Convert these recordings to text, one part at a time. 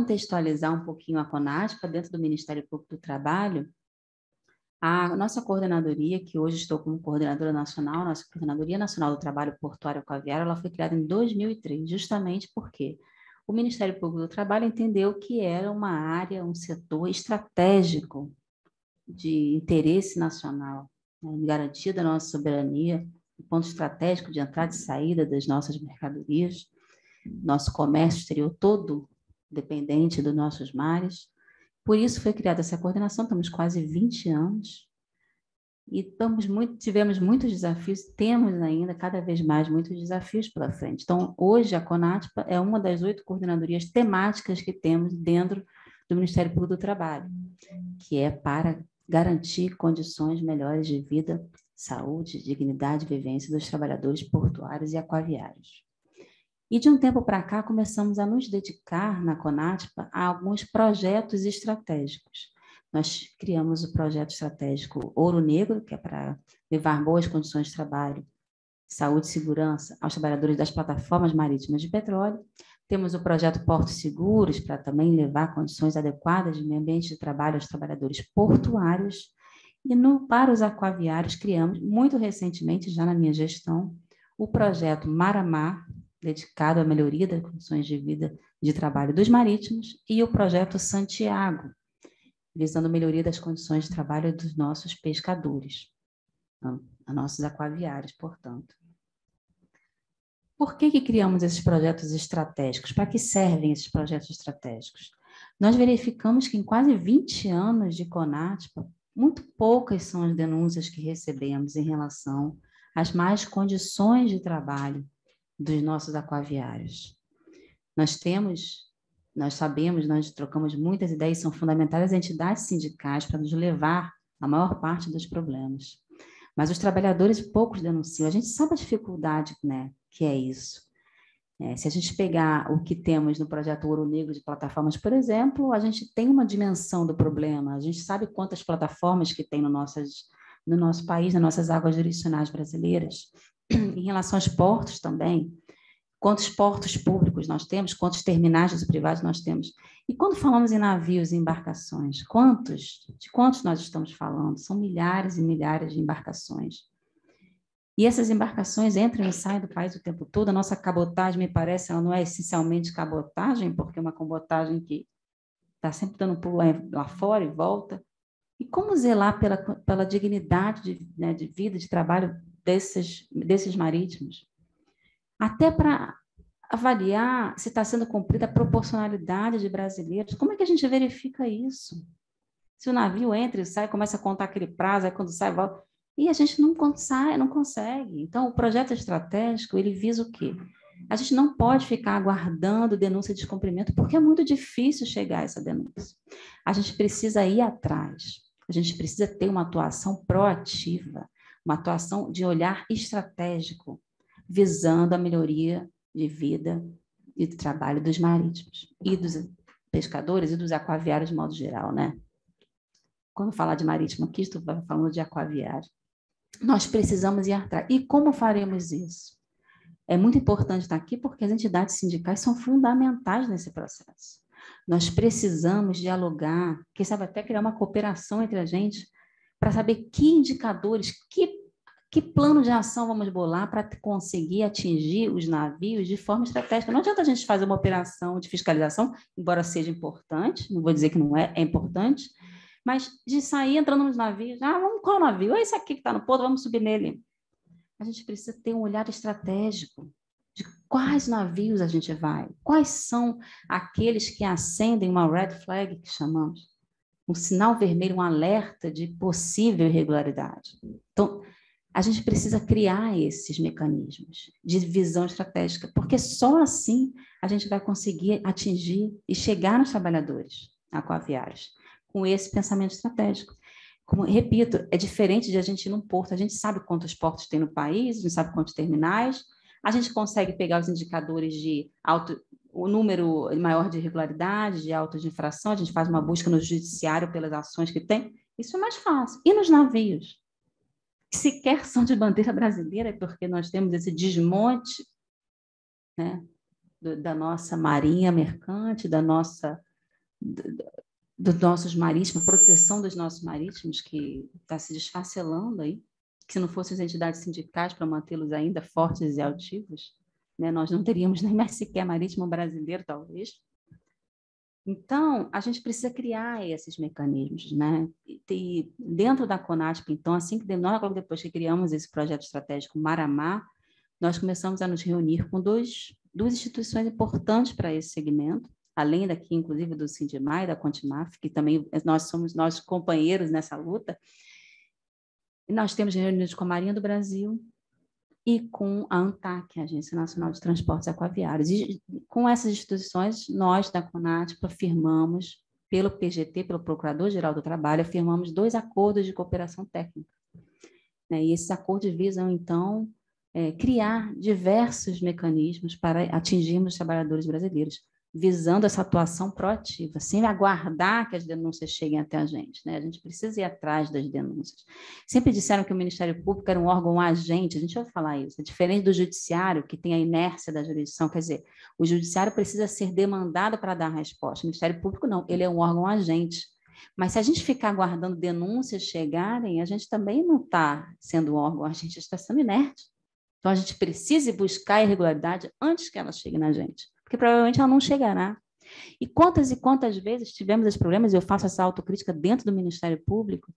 contextualizar um pouquinho a CONASPA dentro do Ministério Público do Trabalho, a nossa coordenadoria, que hoje estou como coordenadora nacional, nossa Coordenadoria Nacional do Trabalho Portuário e Aquaviário, ela foi criada em 2003, justamente porque o Ministério Público do Trabalho entendeu que era uma área, um setor estratégico de interesse nacional, né, garantia da nossa soberania, um ponto estratégico de entrada e saída das nossas mercadorias, nosso comércio exterior todo dependente dos nossos mares. Por isso foi criada essa coordenação, estamos quase 20 anos, e tivemos muitos desafios, temos ainda cada vez mais muitos desafios pela frente. Então, hoje a CONASPA é uma das 8 coordenadorias temáticas que temos dentro do Ministério Público do Trabalho, que é para garantir condições melhores de vida, saúde, dignidade e vivência dos trabalhadores portuários e aquaviários. E de um tempo para cá, começamos a nos dedicar na CONASPA a alguns projetos estratégicos. Nós criamos o projeto estratégico Ouro Negro, que é para levar boas condições de trabalho, saúde e segurança aos trabalhadores das plataformas marítimas de petróleo. Temos o projeto Portos Seguros, para também levar condições adequadas de meio ambiente de trabalho aos trabalhadores portuários. E para os aquaviários, criamos, muito recentemente, já na minha gestão, o projeto Mar a Mar, dedicado à melhoria das condições de vida e de trabalho dos marítimos, e o projeto Santiago, visando a melhoria das condições de trabalho dos nossos pescadores, nossos aquaviários, portanto. Por que criamos esses projetos estratégicos? Para que servem esses projetos estratégicos? Nós verificamos que em quase 20 anos de CONASPA, muito poucas são as denúncias que recebemos em relação às más condições de trabalho dos nossos aquaviários. Nós sabemos, nós trocamos muitas ideias, são fundamentais as entidades sindicais para nos levar a maior parte dos problemas. Mas os trabalhadores poucos denunciam. A gente sabe a dificuldade, né, que é isso. Se a gente pegar o que temos no projeto Ouro Negro de plataformas, por exemplo, a gente tem uma dimensão do problema, a gente sabe quantas plataformas que tem no nosso país, nas nossas águas jurisdicionais brasileiras. Em relação aos portos também, quantos portos públicos nós temos, quantos terminais privados nós temos. E quando falamos em navios e embarcações, de quantos nós estamos falando? São milhares e milhares de embarcações. E essas embarcações entram e saem do país o tempo todo. A nossa cabotagem, me parece, ela não é essencialmente cabotagem, porque é uma cabotagem que está sempre dando pulo lá fora e volta. E como zelar pela dignidade de vida, de trabalho desses marítimos? Até para avaliar se está sendo cumprida a proporcionalidade de brasileiros. Como é que a gente verifica isso? Se o navio entra e sai, começa a contar aquele prazo, aí quando sai, volta. E a gente não consegue. Então, o projeto estratégico, ele visa o quê? A gente não pode ficar aguardando denúncia de descumprimento, porque é muito difícil chegar a essa denúncia. A gente precisa ir atrás. A gente precisa ter uma atuação proativa, uma atuação de olhar estratégico, visando a melhoria de vida e de trabalho dos marítimos e dos pescadores e dos aquaviários de modo geral, né? Quando falar de marítimo aqui, estou falando de aquaviário. Nós precisamos ir atrás. E como faremos isso? É muito importante estar aqui porque as entidades sindicais são fundamentais nesse processo. Nós precisamos dialogar, quem sabe até criar uma cooperação entre a gente para saber que indicadores, que plano de ação vamos bolar para conseguir atingir os navios de forma estratégica. Não adianta a gente fazer uma operação de fiscalização, embora seja importante, não vou dizer que não é, é importante, mas de sair entrando nos navios, vamos qual navio? É esse aqui que está no porto, vamos subir nele. A gente precisa ter um olhar estratégico de quais navios a gente vai, quais são aqueles que acendem uma red flag, que chamamos, um sinal vermelho, um alerta de possível irregularidade. Então, a gente precisa criar esses mecanismos de visão estratégica, porque só assim a gente vai conseguir atingir e chegar nos trabalhadores aquaviários com esse pensamento estratégico. Como, repito, é diferente de a gente ir num porto, a gente sabe quantos portos tem no país, a gente sabe quantos terminais, a gente consegue pegar os indicadores de o número maior de irregularidades, de autos de infração, a gente faz uma busca no judiciário pelas ações que tem, isso é mais fácil. E nos navios? Que sequer são de bandeira brasileira, porque nós temos esse desmonte, né, da nossa marinha mercante, da nossa dos nossos marítimos, a proteção dos nossos marítimos, que está se desfacelando aí, que se não fossem as entidades sindicais para mantê-los ainda fortes e altivos, né, nós não teríamos nem mais sequer marítimo brasileiro, talvez. Então, a gente precisa criar esses mecanismos, né? E dentro da CONASP, então, logo depois que criamos esse projeto estratégico Mar-a-Mar, nós começamos a nos reunir com duas instituições importantes para esse segmento, além daqui, inclusive, do Sindimar e da Contimaf, que também nós somos nossos companheiros nessa luta. E nós temos reuniões com a Marinha do Brasil e com a ANTAC, a Agência Nacional de Transportes Aquaviários. E com essas instituições, nós da CONASP afirmamos, pelo PGT, pelo Procurador-Geral do Trabalho, afirmamos 2 acordos de cooperação técnica. E esses acordos visam, então, criar diversos mecanismos para atingirmos os trabalhadores brasileiros, visando essa atuação proativa, sem aguardar que as denúncias cheguem até a gente, né? A gente precisa ir atrás das denúncias. Sempre disseram que o Ministério Público era um órgão agente, a gente ouve falar isso, é diferente do Judiciário, que tem a inércia da jurisdição, quer dizer, o Judiciário precisa ser demandado para dar resposta, o Ministério Público não, ele é um órgão agente. Mas se a gente ficar aguardando denúncias chegarem, a gente também não está sendo um órgão, a gente está sendo inerte. Então, a gente precisa buscar a irregularidade antes que ela chegue na gente, porque provavelmente ela não chegará. E quantas vezes tivemos esses problemas, eu faço essa autocrítica dentro do Ministério Público,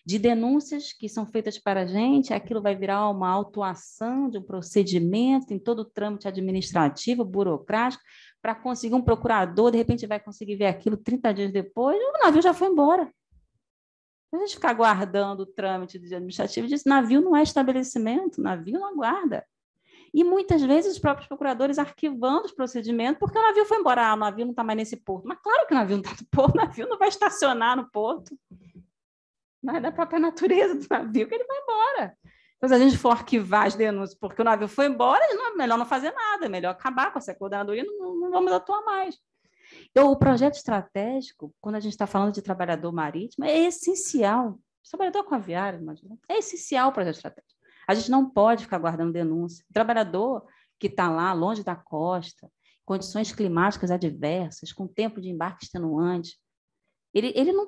de denúncias que são feitas para a gente, aquilo vai virar uma autuação de um procedimento em todo o trâmite administrativo, burocrático, para conseguir um procurador, de repente vai conseguir ver aquilo 30 dias depois, o navio já foi embora. Se a gente ficar aguardando o trâmite administrativo, diz navio não é estabelecimento, navio não aguarda. E muitas vezes os próprios procuradores arquivando os procedimentos porque o navio foi embora, o navio não está mais nesse porto. Mas claro que o navio não está no porto, o navio não vai estacionar no porto. Não é da própria natureza do navio que ele vai embora. Então, se a gente for arquivar as denúncias porque o navio foi embora, é melhor não fazer nada, é melhor acabar com essa coordenadoria, não vamos atuar mais. Então, o projeto estratégico, quando a gente está falando de trabalhador marítimo, é essencial. Trabalhador aquaviário, imagina, é essencial o projeto estratégico. A gente não pode ficar guardando denúncia. O trabalhador que está lá, longe da costa, condições climáticas adversas, com tempo de embarque extenuante, ele não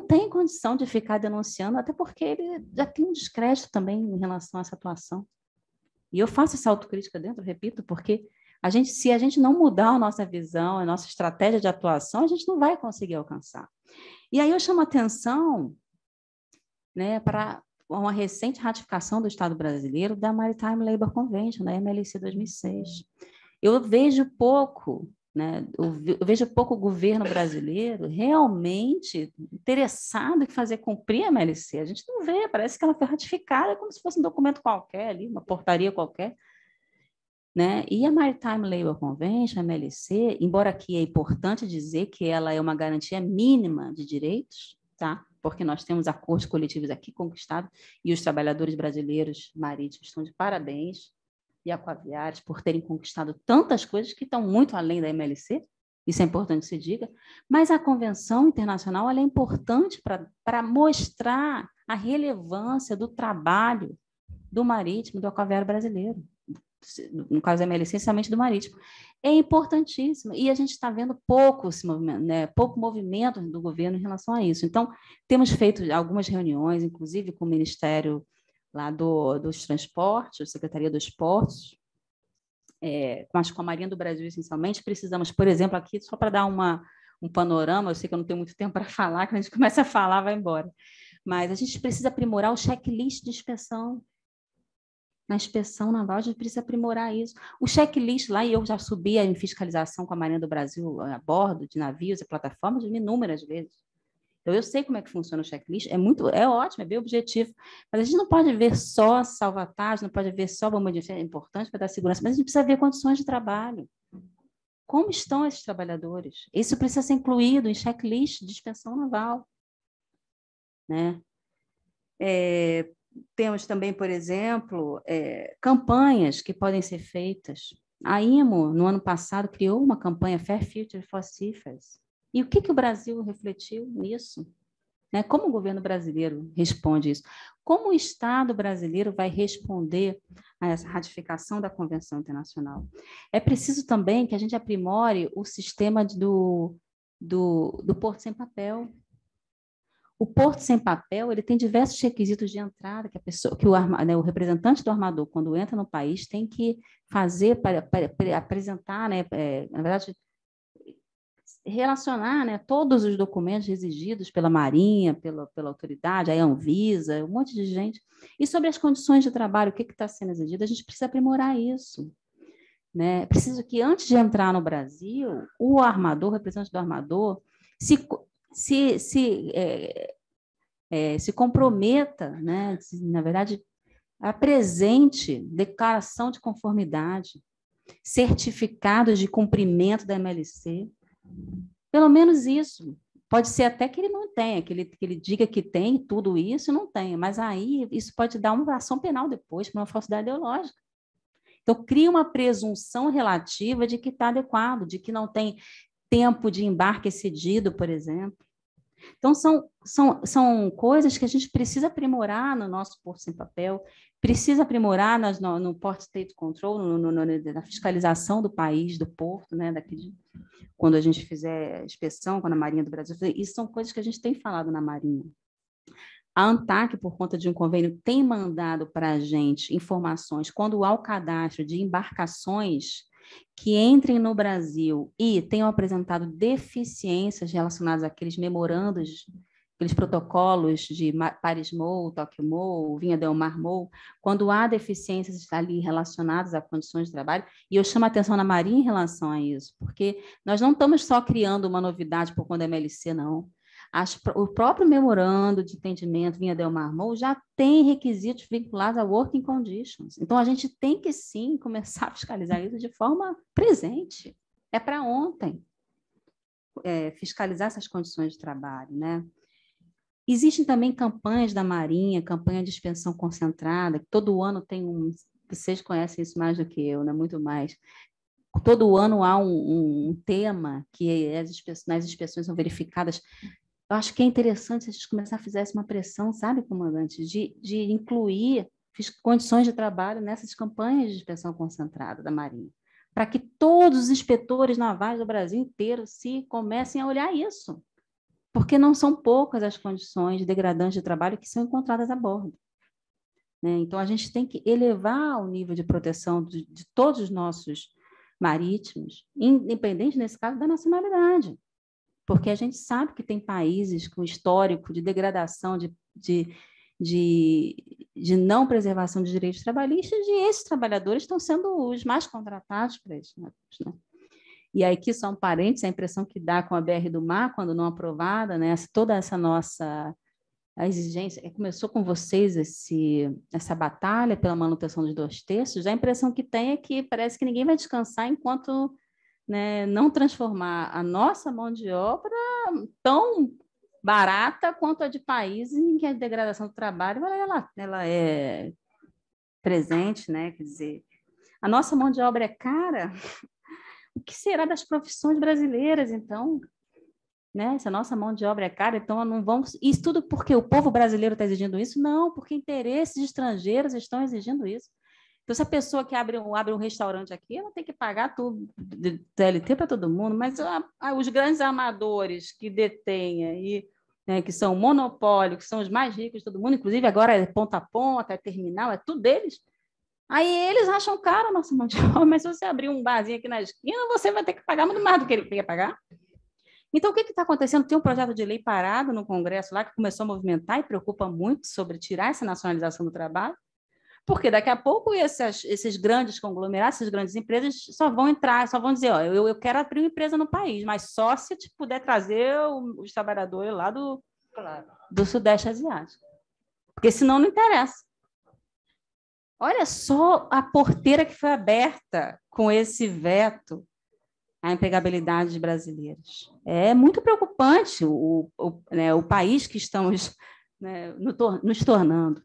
tem condição de ficar denunciando, até porque ele já tem um descrédito também em relação a essa atuação. E eu faço essa autocrítica dentro, repito, porque se a gente não mudar a nossa visão, a nossa estratégia de atuação, a gente não vai conseguir alcançar. E aí eu chamo a atenção, né, para uma recente ratificação do Estado brasileiro da Maritime Labour Convention, da MLC 2006. Eu vejo pouco, né, eu vejo pouco o governo brasileiro realmente interessado em fazer cumprir a MLC. A gente não vê, parece que ela foi ratificada como se fosse um documento qualquer ali, uma portaria qualquer. Né? E a Maritime Labour Convention, a MLC, embora aqui é importante dizer que ela é uma garantia mínima de direitos, tá? Porque nós temos acordos coletivos aqui conquistados e os trabalhadores brasileiros marítimos estão de parabéns, e aquaviários, por terem conquistado tantas coisas que estão muito além da MLC, isso é importante que se diga, mas a Convenção Internacional ela é importante para mostrar a relevância do trabalho do marítimo, do aquaviário brasileiro. No caso da MLC, essencialmente do marítimo, é importantíssimo, e a gente está vendo pouco movimento, né? Pouco movimento do governo em relação a isso. Então, temos feito algumas reuniões, inclusive com o Ministério lá dos Transportes, Secretaria dos Portos, mas com a Marinha do Brasil, essencialmente, precisamos, por exemplo, aqui, só para dar um panorama, eu sei que eu não tenho muito tempo para falar, quando a gente começa a falar, vai embora, mas a gente precisa aprimorar o checklist de inspeção. Na inspeção naval, a gente precisa aprimorar isso. O checklist lá, e eu já subi em fiscalização com a Marinha do Brasil a bordo de navios e plataformas inúmeras vezes. Então, eu sei como é que funciona o checklist, é ótimo, é bem objetivo, mas a gente não pode ver só salvatagem, não pode ver só bomba de fé, é importante para dar segurança, mas a gente precisa ver condições de trabalho. Como estão esses trabalhadores? Isso precisa ser incluído em checklist de inspeção naval. Né? Temos também, por exemplo, campanhas que podem ser feitas. A IMO, no ano passado, criou uma campanha Fair Future for Seafarers. E o que o Brasil refletiu nisso? Né? Como o governo brasileiro responde isso? Como o Estado brasileiro vai responder a essa ratificação da Convenção Internacional? É preciso também que a gente aprimore o sistema do Porto Sem Papel. O Porto Sem Papel, ele tem diversos requisitos de entrada que a pessoa, que o representante do armador, quando entra no país, tem que fazer para apresentar, né, na verdade, relacionar, né, todos os documentos exigidos pela Marinha, pela autoridade, a Anvisa, um monte de gente. E sobre as condições de trabalho, o que está sendo exigido, a gente precisa aprimorar isso. Né? Preciso que, antes de entrar no Brasil, o armador, o representante do armador, se comprometa, né? Na verdade, apresente declaração de conformidade, certificados de cumprimento da MLC, pelo menos isso. Pode ser até que ele não tenha, que ele diga que tem tudo isso e não tenha, mas aí isso pode dar uma ação penal depois, por uma falsidade ideológica. Então, cria uma presunção relativa de que está adequado, de que não tem tempo de embarque excedido, por exemplo. Então, são coisas que a gente precisa aprimorar no nosso Porto Sem Papel, precisa aprimorar no Port State Control, na fiscalização do país, do porto, né, quando a gente fizer inspeção, quando a Marinha do Brasil fizer, isso são coisas que a gente tem falado na Marinha. A ANTAC, por conta de um convênio, tem mandado para a gente informações quando há o cadastro de embarcações que entrem no Brasil e tenham apresentado deficiências relacionadas àqueles memorandos, aqueles protocolos de Paris-MOU, Tóquio-MOU, Vinha Del Mar-MOU, quando há deficiências ali relacionadas a condições de trabalho, e eu chamo a atenção na Marinha em relação a isso, porque nós não estamos só criando uma novidade por conta da MLC, não. O próprio memorando de entendimento Vinha Del Mar-MOU já tem requisitos vinculados a working conditions. Então, a gente tem que, sim, começar a fiscalizar isso de forma presente. É para ontem fiscalizar essas condições de trabalho, né? Existem também campanhas da Marinha, campanha de expensão concentrada, que todo ano tem vocês conhecem isso mais do que eu, né? Muito mais. Todo ano há um tema que nas inspeções são verificadas. Eu acho que é interessante se a gente começar a fazer uma pressão, sabe, comandante, de incluir condições de trabalho nessas campanhas de inspeção concentrada da Marinha, para que todos os inspetores navais do Brasil inteiro comecem a olhar isso, porque não são poucas as condições degradantes de trabalho que são encontradas a bordo. Né? Então, a gente tem que elevar o nível de proteção de todos os nossos marítimos, independente, nesse caso, da nacionalidade. Porque a gente sabe que tem países com histórico de degradação, de não preservação de direitos trabalhistas, e esses trabalhadores estão sendo os mais contratados para isso. Né? E aí, que são parentes, a impressão que dá com a BR do Mar, quando não aprovada, né? Toda essa nossa exigência, começou com vocês essa batalha pela manutenção dos 2/3, a impressão que tem é que parece que ninguém vai descansar enquanto... Né, não transformar a nossa mão de obra tão barata quanto a de países em que a degradação do trabalho ela é presente, né? Quer dizer, a nossa mão de obra é cara, o que será das profissões brasileiras, então? Né? Se a nossa mão de obra é cara, então não vamos... Isso tudo porque o povo brasileiro está exigindo isso? Não, porque interesses estrangeiros estão exigindo isso. Então, se a pessoa que abre um restaurante aqui, ela tem que pagar tudo de TLT para todo mundo, mas os grandes armadores que detêm aí, né, que são monopólio, que são os mais ricos de todo mundo, inclusive agora é ponta a ponta, é terminal, é tudo deles. Aí eles acham caro a nossa mão de obra, mas se você abrir um barzinho aqui na esquina, você vai ter que pagar muito mais do que ele quer pagar. Então, o que está acontecendo? Tem um projeto de lei parado no Congresso lá que começou a movimentar e preocupa muito sobre tirar essa nacionalização do trabalho. Porque daqui a pouco esses grandes conglomerados, essas grandes empresas só vão dizer, ó, eu quero abrir uma empresa no país, mas só se puder trazer os trabalhadores lá do Sudeste Asiático. Porque senão não interessa. Olha só a porteira que foi aberta com esse veto à empregabilidade de brasileiros. É muito preocupante o país que estamos, né, nos tornando.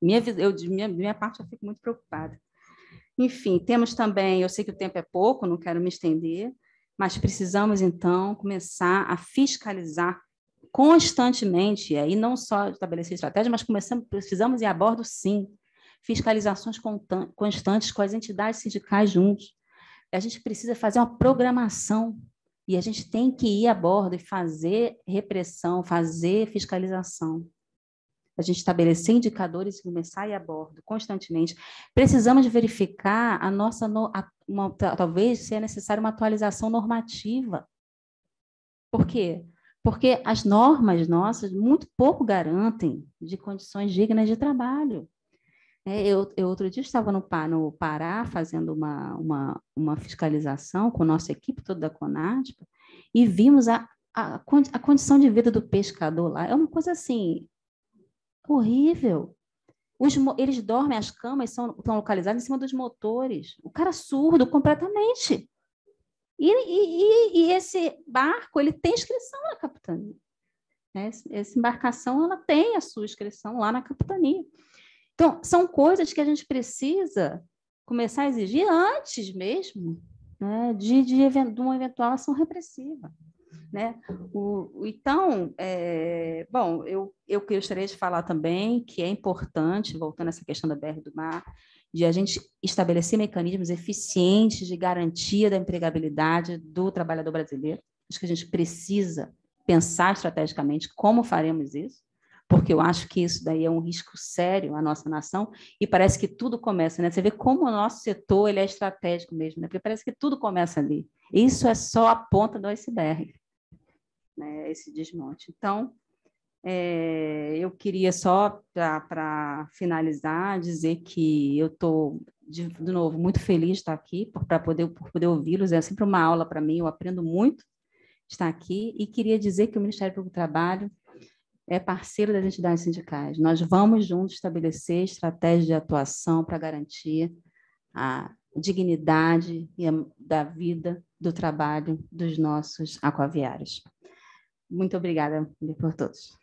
De minha parte, eu fico muito preocupada. Enfim, temos também, eu sei que o tempo é pouco, não quero me estender, mas precisamos, então, começar a fiscalizar constantemente, e aí não só estabelecer estratégia, mas precisamos ir a bordo, sim, fiscalizações constantes com as entidades sindicais juntos. A gente precisa fazer uma programação E a gente tem que ir a bordo e fazer repressão, fazer fiscalização. A gente estabelecer indicadores e começar a ir a bordo constantemente. Precisamos verificar a nossa, talvez seja necessária uma atualização normativa. Por quê? Porque as normas nossas muito pouco garantem de condições dignas de trabalho. Eu outro dia estava no Pará fazendo uma fiscalização com a nossa equipe toda da CONADPA e vimos a condição de vida do pescador lá. É uma coisa assim, horrível. Eles dormem, as camas estão localizadas em cima dos motores. O cara surdo completamente. E esse barco, ele tem inscrição na capitania. Essa embarcação, ela tem a sua inscrição lá na capitania. Então, são coisas que a gente precisa começar a exigir antes mesmo, né, de uma eventual ação repressiva. Né? Então, bom, eu gostaria de falar também que é importante, voltando a essa questão da BR do Mar, de a gente estabelecer mecanismos eficientes de garantia da empregabilidade do trabalhador brasileiro. Acho que a gente precisa pensar estrategicamente como faremos isso, porque eu acho que isso daí é um risco sério à nossa nação, e parece que tudo começa, né? Você vê como o nosso setor ele é estratégico mesmo, né? Porque parece que tudo começa ali. Isso é só a ponta do iceberg, né? Esse desmonte. Então, eu queria só, para finalizar, dizer que eu estou, de novo, muito feliz de estar aqui, por poder ouvi-los. É sempre uma aula para mim, eu aprendo muito de estar aqui, e queria dizer que o Ministério Público do Trabalho é parceiro das entidades sindicais. Nós vamos juntos estabelecer estratégias de atuação para garantir a dignidade da vida, do trabalho dos nossos aquaviários. Muito obrigada por todos.